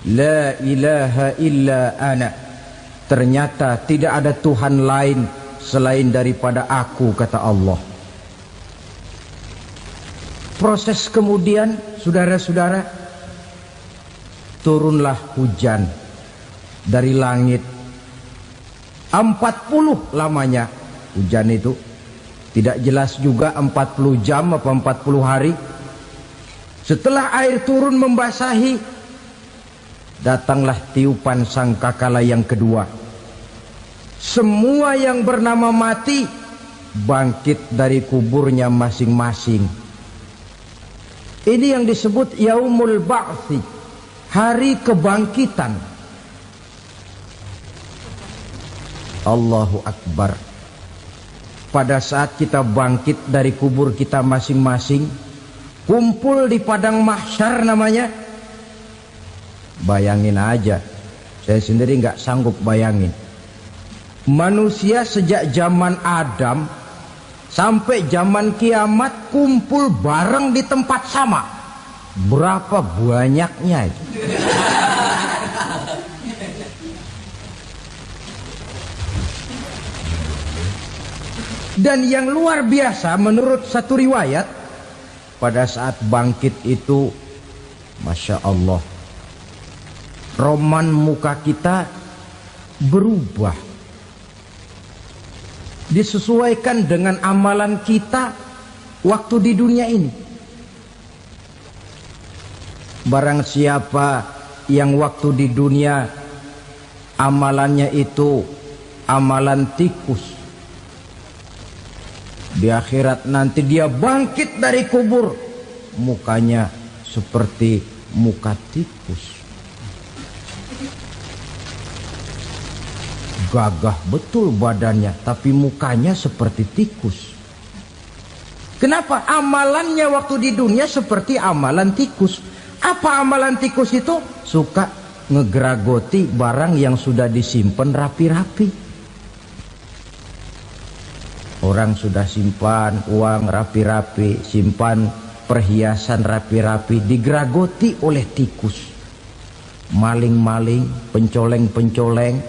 La ilaha illa ana. Ternyata tidak ada Tuhan lain selain daripada aku, kata Allah. Proses kemudian, saudara-saudara, turunlah hujan dari langit. 40 lamanya hujan itu. Tidak jelas juga 40 jam apa 40 hari. Setelah air turun membasahi, datanglah tiupan sangkakala yang kedua. Semua yang bernama mati bangkit dari kuburnya masing-masing. Ini yang disebut Yaumul Ba'thi, hari kebangkitan. Allahu Akbar. Pada saat kita bangkit dari kubur kita masing-masing, kumpul di padang mahsyar namanya. Bayangin aja, saya sendiri nggak sanggup bayangin. Manusia sejak zaman Adam sampai zaman kiamat kumpul bareng di tempat sama. Berapa banyaknya itu? Dan yang luar biasa menurut satu riwayat, pada saat bangkit itu, Masya Allah, roman muka kita berubah, disesuaikan dengan amalan kita waktu di dunia ini. Barang siapa yang waktu di dunia amalannya itu amalan tikus, di akhirat nanti dia bangkit dari kubur, mukanya seperti muka tikus. Gagah betul badannya, tapi mukanya seperti tikus. Kenapa? Amalannya waktu di dunia seperti amalan tikus. Apa amalan tikus itu? Suka ngegeragoti barang yang sudah disimpan rapi-rapi. Orang sudah simpan uang rapi-rapi, simpan perhiasan rapi-rapi, digeragoti oleh tikus. Maling-maling, pencoleng-pencoleng,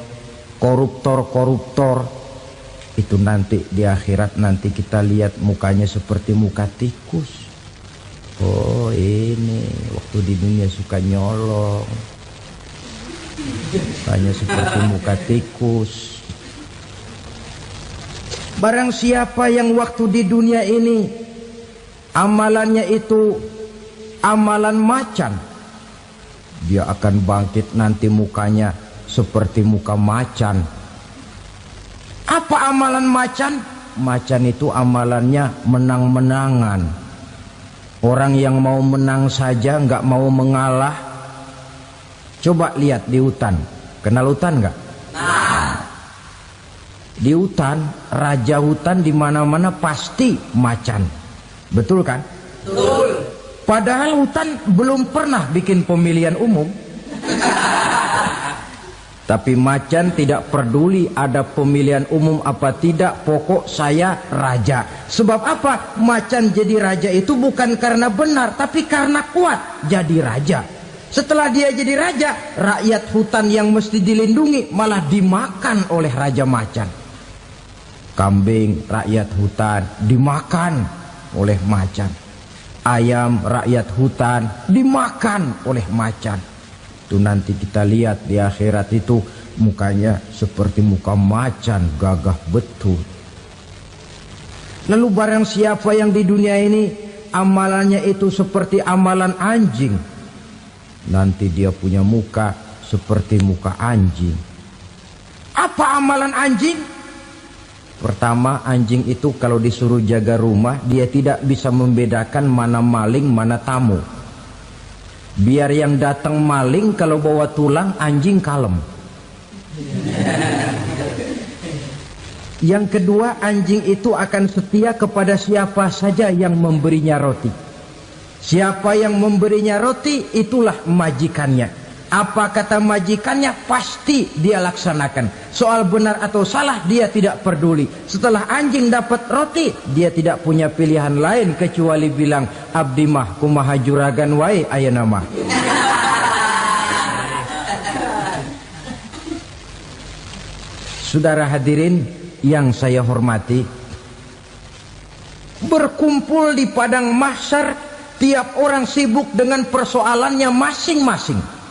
koruptor-koruptor. Itu nanti di akhirat nanti kita lihat mukanya seperti muka tikus. Oh ini waktu di dunia suka nyolong, mukanya seperti muka tikus. Barang siapa yang waktu di dunia ini amalannya itu amalan macan, dia akan bangkit nanti mukanya seperti muka macan. Apa amalan macan? Macan itu amalannya menang-menangan. Orang yang mau menang saja nggak mau mengalah. Coba lihat di hutan. Kenal hutan nggak? Di hutan, raja hutan di mana-mana pasti macan. Betul kan? Betul. Padahal hutan belum pernah bikin pemilihan umum. Tapi macan tidak peduli ada pemilihan umum apa tidak, pokok saya raja. Sebab apa? Macan jadi raja itu bukan karena benar, tapi karena kuat jadi raja. Setelah dia jadi raja, rakyat hutan yang mesti dilindungi malah dimakan oleh raja macan. Kambing rakyat hutan dimakan oleh macan. Ayam rakyat hutan dimakan oleh macan. Itu nanti kita lihat di akhirat itu mukanya seperti muka macan, gagah betul. Lalu barang siapa yang di dunia ini amalannya itu seperti amalan anjing, nanti dia punya muka seperti muka anjing. Apa amalan anjing? Pertama, anjing itu kalau disuruh jaga rumah, dia tidak bisa membedakan mana maling, mana tamu. Biar yang datang maling, kalau bawa tulang, anjing kalem. Yang kedua, anjing itu akan setia kepada siapa saja yang memberinya roti. Siapa yang memberinya roti, itulah majikannya. Apa kata majikannya, pasti dia laksanakan. Soal benar atau salah, dia tidak peduli. Setelah anjing dapat roti, dia tidak punya pilihan lain kecuali bilang, abdi mah kumaha juragan wae ayeuna mah. Saudara hadirin yang saya hormati, berkumpul di padang mahsyar, tiap orang sibuk dengan persoalannya masing-masing.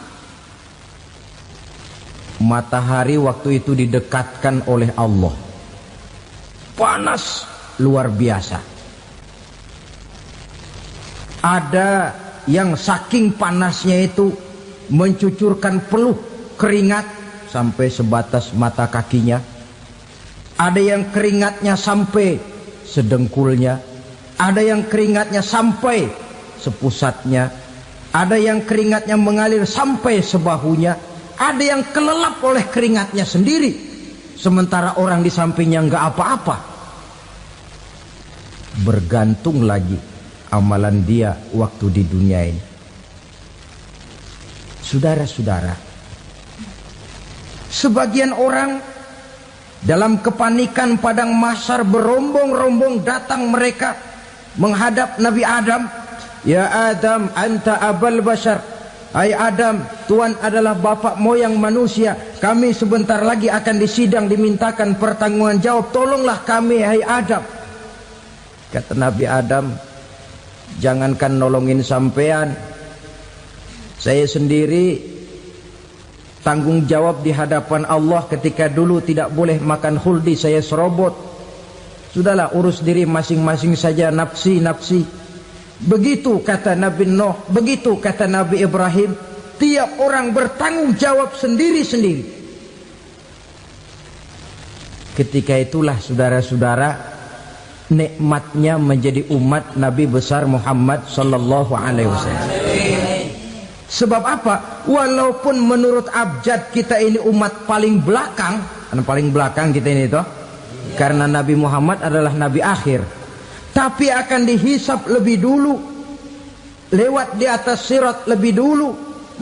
Matahari waktu itu didekatkan oleh Allah. Panas luar biasa. Ada yang saking panasnya itu mencucurkan peluh keringat sampai sebatas mata kakinya. Ada yang keringatnya sampai sedengkulnya. Ada yang keringatnya sampai sepusatnya. Ada yang keringatnya mengalir sampai sebahunya. Ada yang kelelap oleh keringatnya sendiri, sementara orang di sampingnya nggak apa-apa. Bergantung lagi amalan dia waktu di dunia ini. Saudara-saudara, sebagian orang dalam kepanikan padang mahsyar berombong-rombong datang mereka menghadap Nabi Adam. Ya Adam, anta abal bashar. Hai Adam, Tuhan adalah bapak moyang manusia. Kami sebentar lagi akan disidang, dimintakan pertanggungan jawab. Tolonglah kami, hai Adam. Kata Nabi Adam, jangankan nolongin sampean, saya sendiri tanggung jawab di hadapan Allah ketika dulu tidak boleh makan khuldi, saya serobot. Sudahlah, urus diri masing-masing saja, nafsi. Begitu kata Nabi Nuh, begitu kata Nabi Ibrahim. Tiap orang bertanggung jawab sendiri-sendiri. Ketika itulah saudara-saudara, nikmatnya menjadi umat Nabi besar Muhammad sallallahu alaihi wasallam. Sebab apa? Walaupun menurut abjad kita ini umat paling belakang, paling belakang kita ini toh, karena Nabi Muhammad adalah Nabi akhir, tapi akan dihisap lebih dulu, lewat di atas sirat lebih dulu,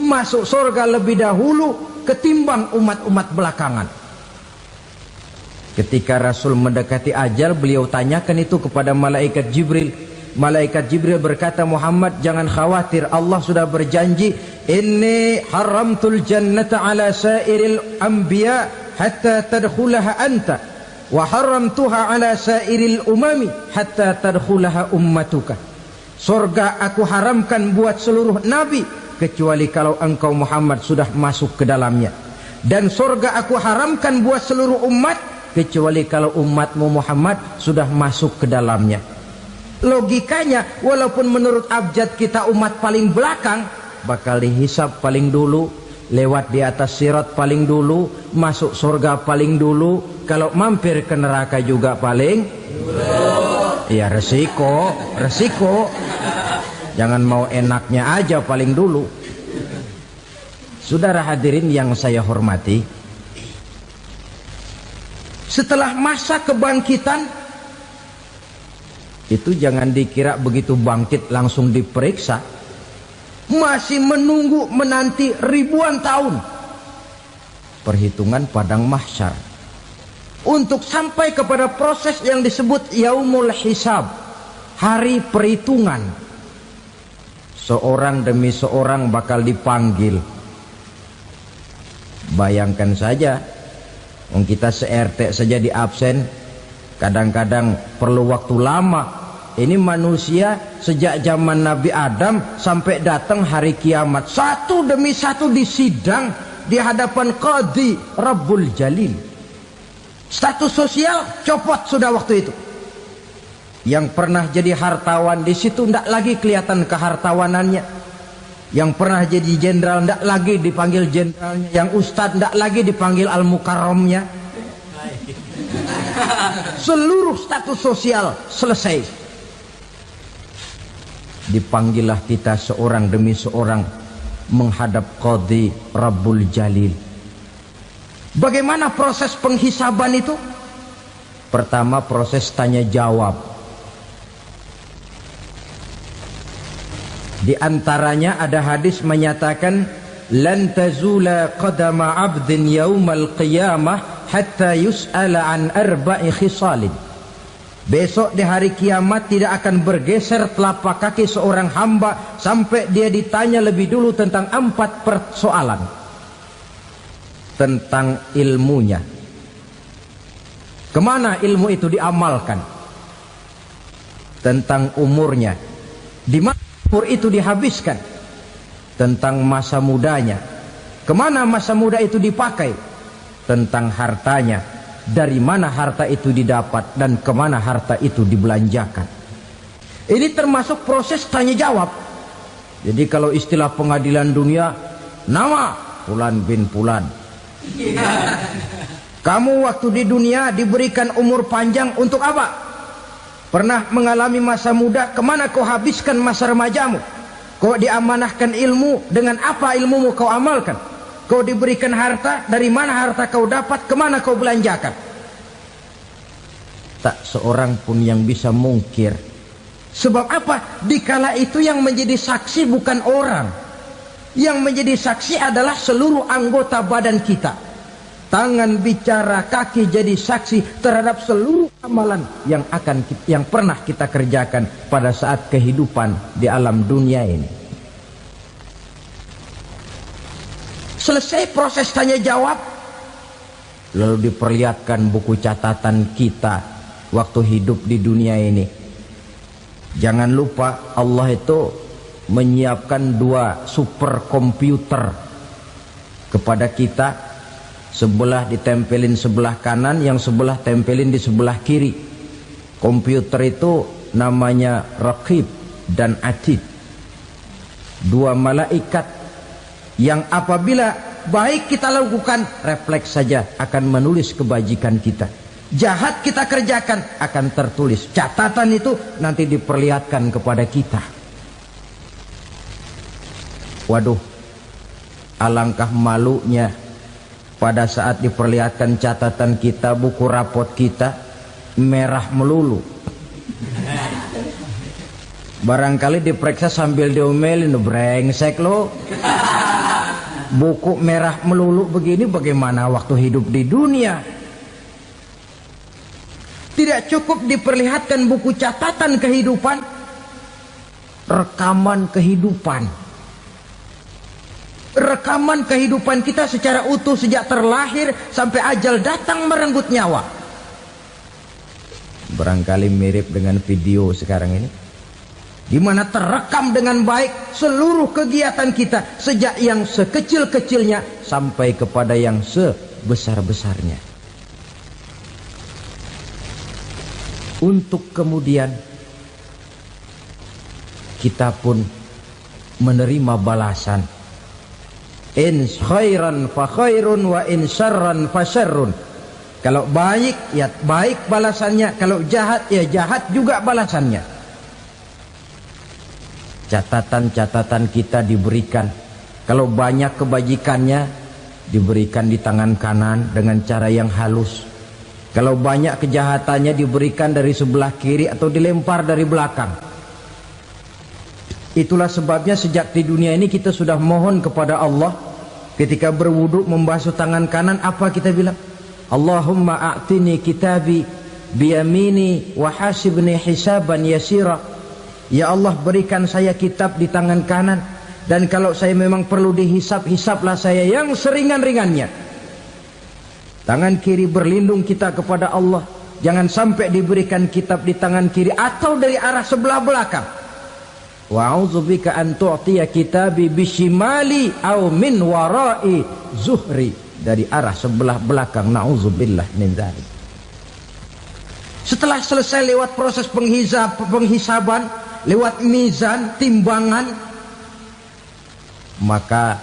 masuk surga lebih dahulu ketimbang umat-umat belakangan. Ketika Rasul mendekati ajal, beliau tanyakan itu kepada malaikat Jibril. Malaikat Jibril berkata, Muhammad jangan khawatir, Allah sudah berjanji, inni haramtul jannata ala sairil anbiya hatta tadkhulaha anta wa haramtuha ala sairil umami hatta tadkhulaha ummatuka. Surga aku haramkan buat seluruh nabi kecuali kalau engkau Muhammad sudah masuk ke dalamnya, dan surga aku haramkan buat seluruh umat kecuali kalau umatmu Muhammad sudah masuk ke dalamnya. Logikanya, walaupun menurut abjad kita umat paling belakang, bakal dihisap paling dulu, lewat di atas sirat paling dulu, masuk surga paling dulu, kalau mampir ke neraka juga paling dulu. Ya resiko. Jangan mau enaknya aja paling dulu. Saudara hadirin yang saya hormati, setelah masa kebangkitan itu jangan dikira begitu bangkit langsung diperiksa. Masih menunggu menanti ribuan tahun perhitungan padang mahsyar untuk sampai kepada proses yang disebut yaumul hisab, hari perhitungan. Seorang demi seorang bakal dipanggil. Bayangkan saja, kita se-RT saja di absen, kadang-kadang perlu waktu lama. Ini manusia sejak zaman Nabi Adam sampai datang hari kiamat, satu demi satu disidang di hadapan Qadhi Rabbul Jalil. Status sosial copot sudah waktu itu. Yang pernah jadi hartawan di situ tidak lagi kelihatan kehartawanannya. Yang pernah jadi jenderal tidak lagi dipanggil jenderalnya. Yang ustadz tidak lagi dipanggil al-mukarramnya. Seluruh status sosial selesai. Dipanggillah kita seorang demi seorang menghadap Qadhi Rabbul Jalil. Bagaimana proses penghisaban itu? Pertama, proses tanya jawab. Di antaranya ada hadis menyatakan, lan tazula qadama 'abdin yaumal qiyamah hatta yus'ala an arba'i khisalin. Besok di hari kiamat tidak akan bergeser telapak kaki seorang hamba sampai dia ditanya lebih dulu tentang 4 persoalan. Tentang ilmunya. Kemana ilmu itu diamalkan? Tentang umurnya. Di mana umur itu dihabiskan? Tentang masa mudanya. Kemana masa muda itu dipakai? tentang hartanya, dari mana harta itu didapat dan kemana harta itu dibelanjakan. Ini termasuk proses tanya jawab. Jadi kalau istilah pengadilan dunia, nama Fulan bin Fulan. Kamu waktu di dunia diberikan umur panjang untuk apa? Pernah mengalami masa muda, kemana kau habiskan masa remajamu? Kau diamanahkan ilmu, dengan apa ilmumu kau amalkan? Kau diberikan harta, dari mana harta kau dapat, kemana kau belanjakan? Tak seorang pun yang bisa mungkir. Sebab apa? Dikala itu yang menjadi saksi bukan orang. Yang menjadi saksi adalah seluruh anggota badan kita. Tangan bicara, kaki jadi saksi terhadap seluruh amalan yang pernah kita kerjakan pada saat kehidupan di alam dunia ini. Selesai proses tanya jawab, lalu diperlihatkan buku catatan kita waktu hidup di dunia ini. Jangan lupa Allah itu menyiapkan 2 superkomputer kepada kita. Sebelah ditempelin sebelah kanan, yang sebelah tempelin di sebelah kiri. Komputer itu namanya Raqib dan Atid. 2 malaikat yang apabila baik kita lakukan, refleks saja akan menulis kebajikan kita. Jahat kita kerjakan akan tertulis. Catatan itu nanti diperlihatkan kepada kita. Waduh, alangkah malunya pada saat diperlihatkan catatan kita, buku rapot kita merah melulu. Barangkali diperiksa sambil diomelin, brengsek lo. Buku merah melulu begini, bagaimana waktu hidup di dunia? Tidak cukup diperlihatkan buku catatan kehidupan, rekaman kehidupan. Rekaman kehidupan kita secara utuh sejak terlahir sampai ajal datang merenggut nyawa. Barangkali mirip dengan video sekarang ini, di mana terekam dengan baik seluruh kegiatan kita, sejak yang sekecil-kecilnya sampai kepada yang sebesar-besarnya. Untuk kemudian kita pun menerima balasan. In khairan fa khairun wa in syarran fa syarrun. Kalau baik ya baik balasannya, kalau jahat ya jahat juga balasannya. Catatan-catatan kita diberikan. Kalau banyak kebajikannya diberikan di tangan kanan dengan cara yang halus. Kalau banyak kejahatannya diberikan dari sebelah kiri atau dilempar dari belakang. Itulah sebabnya sejak di dunia ini kita sudah mohon kepada Allah. Ketika berwudu membasuh tangan kanan, apa kita bilang? Allahumma a'tini kitabi biyamini wa hasibni hisaban yasira. Ya Allah, berikan saya kitab di tangan kanan, dan kalau saya memang perlu dihisap, hisaplah saya yang seringan-ringannya. Tangan kiri berlindung kita kepada Allah, jangan sampai diberikan kitab di tangan kiri atau dari arah sebelah belakang. Wa a'udzubika an tu'tiya kitabi bishimali aw min wara'i zuhri, dari arah sebelah belakang. Na'udzubillah min dzalik. Setelah selesai lewat proses penghisaban, lewat mizan, timbangan, maka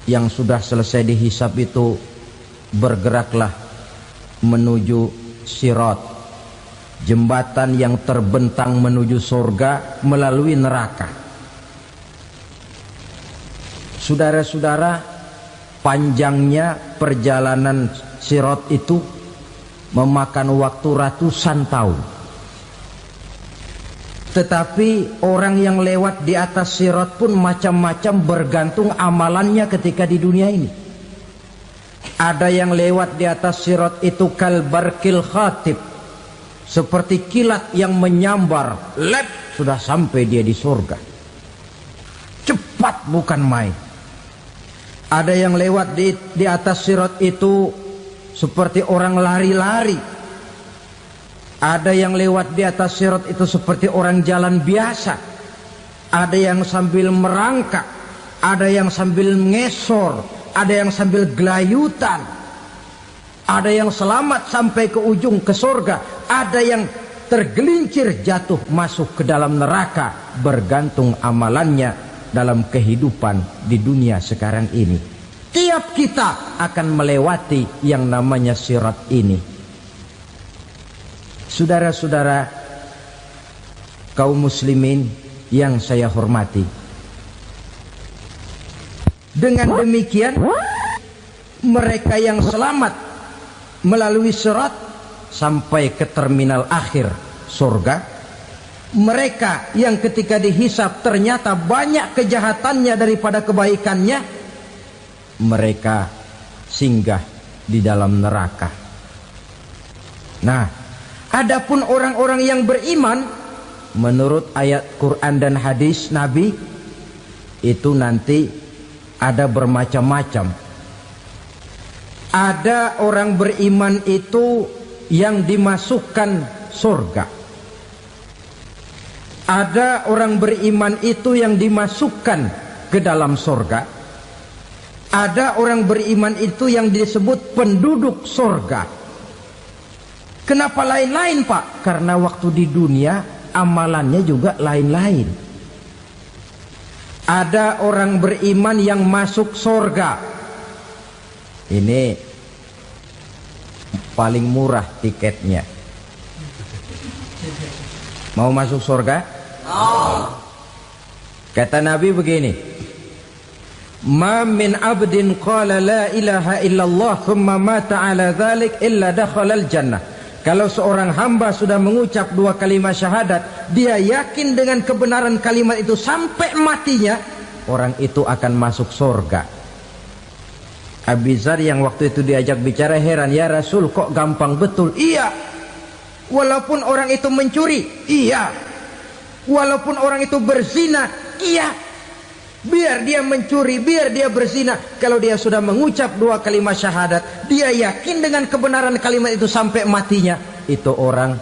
yang sudah selesai dihisab itu bergeraklah menuju sirat, jembatan yang terbentang menuju surga melalui neraka. Saudara-saudara, panjangnya perjalanan sirat itu memakan waktu ratusan tahun. Tetapi orang yang lewat di atas sirat pun macam-macam, bergantung amalannya ketika di dunia ini. Ada yang lewat di atas sirat itu kal barkil khatib, seperti kilat yang menyambar, lep, sudah sampai dia di surga. Cepat bukan main. Ada yang lewat di atas sirat itu seperti orang lari-lari. Ada yang lewat di atas sirat itu seperti orang jalan biasa. Ada yang sambil merangkak, ada yang sambil ngesor, ada yang sambil gelayutan, ada yang selamat sampai ke ujung ke surga, ada yang tergelincir jatuh masuk ke dalam neraka, bergantung amalannya dalam kehidupan di dunia sekarang ini. Tiap kita akan melewati yang namanya sirat ini. Saudara-saudara kaum muslimin yang saya hormati, dengan demikian mereka yang selamat melalui sirat sampai ke terminal akhir surga, mereka yang ketika dihisab ternyata banyak kejahatannya daripada kebaikannya, mereka singgah di dalam neraka. Nah, adapun orang-orang yang beriman menurut ayat Quran dan hadis Nabi itu nanti ada bermacam-macam. Ada orang beriman itu yang dimasukkan surga. Ada orang beriman itu yang dimasukkan ke dalam surga. Ada orang beriman itu yang disebut penduduk surga. Kenapa lain-lain, Pak? Karena waktu di dunia amalannya juga lain-lain. Ada orang beriman yang masuk surga. Ini paling murah tiketnya. Mau masuk surga? Kata Nabi begini, ma min abdin qala la ilaha illallah thumma mata ala dhalik illa dakhalal jannah. Kalau seorang hamba sudah mengucap dua kalimat syahadat, dia yakin dengan kebenaran kalimat itu sampai matinya, orang itu akan masuk surga. Abi Dzar yang waktu itu diajak bicara heran, ya Rasul kok gampang betul? Iya, walaupun orang itu mencuri, iya, walaupun orang itu berzina, iya. Biar dia mencuri, biar dia berzina, kalau dia sudah mengucap dua kalimat syahadat, dia yakin dengan kebenaran kalimat itu sampai matinya, itu orang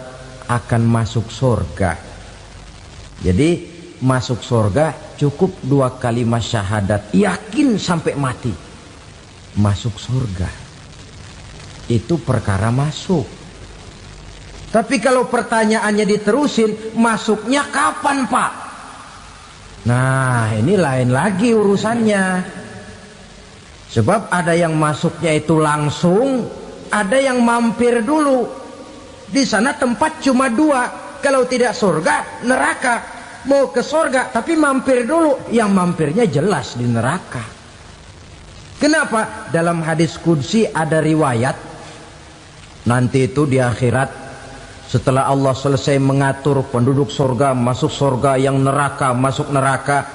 akan masuk surga. Jadi masuk surga cukup dua kalimat syahadat, yakin sampai mati, masuk surga. Itu perkara masuk. Tapi kalau pertanyaannya diterusin, masuknya kapan, Pak? Nah, ini lain lagi urusannya. Sebab ada yang masuknya itu langsung, ada yang mampir dulu. Di sana tempat cuma dua, kalau tidak surga, neraka. Mau ke surga tapi mampir dulu, yang mampirnya jelas di neraka. Kenapa? Dalam hadis qudsi ada riwayat, nanti itu di akhirat, setelah Allah selesai mengatur penduduk surga masuk surga, yang neraka masuk neraka,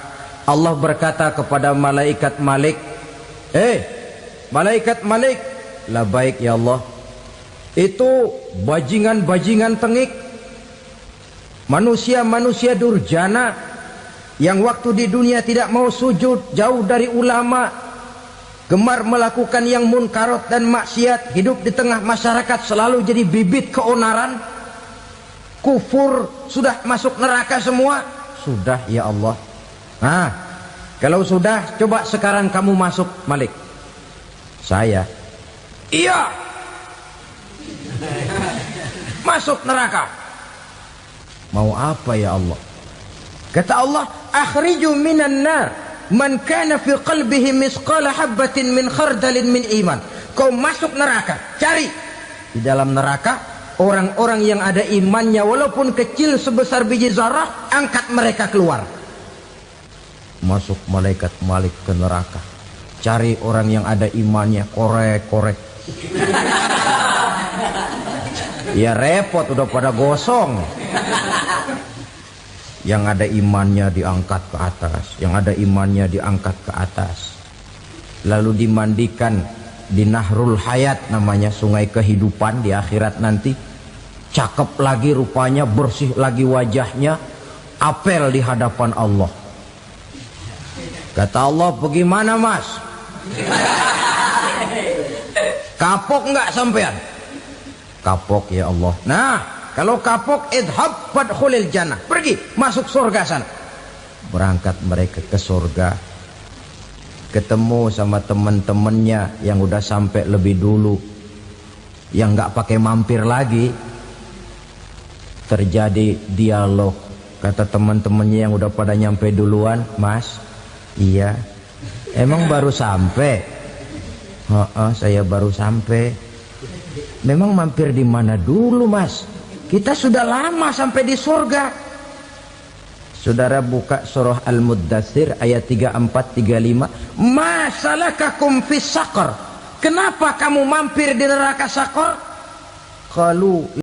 Allah berkata kepada malaikat Malik, malaikat Malik, labaik ya Allah, itu bajingan-bajingan tengik, manusia-manusia durjana yang waktu di dunia tidak mau sujud, jauh dari ulama, gemar melakukan yang munkarat dan maksiat, hidup di tengah masyarakat selalu jadi bibit keonaran, kufur, sudah masuk neraka semua. Sudah ya Allah. Nah, kalau sudah, coba sekarang kamu masuk, Malik. Saya, iya, masuk neraka. Mau apa ya Allah? Kata Allah, akhriju minan nar man kana fi qalbihi misqala habatin min khardalin min iman. Kau masuk neraka, cari di dalam neraka orang-orang yang ada imannya walaupun kecil sebesar biji zarah, angkat mereka keluar. Masuk malaikat Malik ke neraka, cari orang yang ada imannya, korek-korek. Ya repot, udah pada gosong. Yang ada imannya diangkat ke atas, yang ada imannya diangkat ke atas, lalu dimandikan di Nahrul Hayat, namanya sungai kehidupan di akhirat nanti. Cakep lagi rupanya, bersih lagi wajahnya, apel di hadapan Allah. Kata Allah, bagaimana mas? Kapok nggak sampean? Kapok ya Allah. Nah, kalau kapok, idhab fadkhulil jannah, pergi masuk surga sana. Berangkat mereka ke surga. ketemu sama teman-temannya yang udah sampai lebih dulu, yang nggak pakai mampir lagi. Terjadi dialog. Kata teman-temannya yang udah pada nyampe duluan, "Mas, iya, emang baru sampai?" "Oh, saya baru sampai." "Memang mampir di mana dulu, Mas? Kita sudah lama sampai di surga." Saudara buka surah Al-Muddatsir ayat 34-35. "Ma salakakum fis saqar?" Kenapa kamu mampir di neraka Saqar? Qalu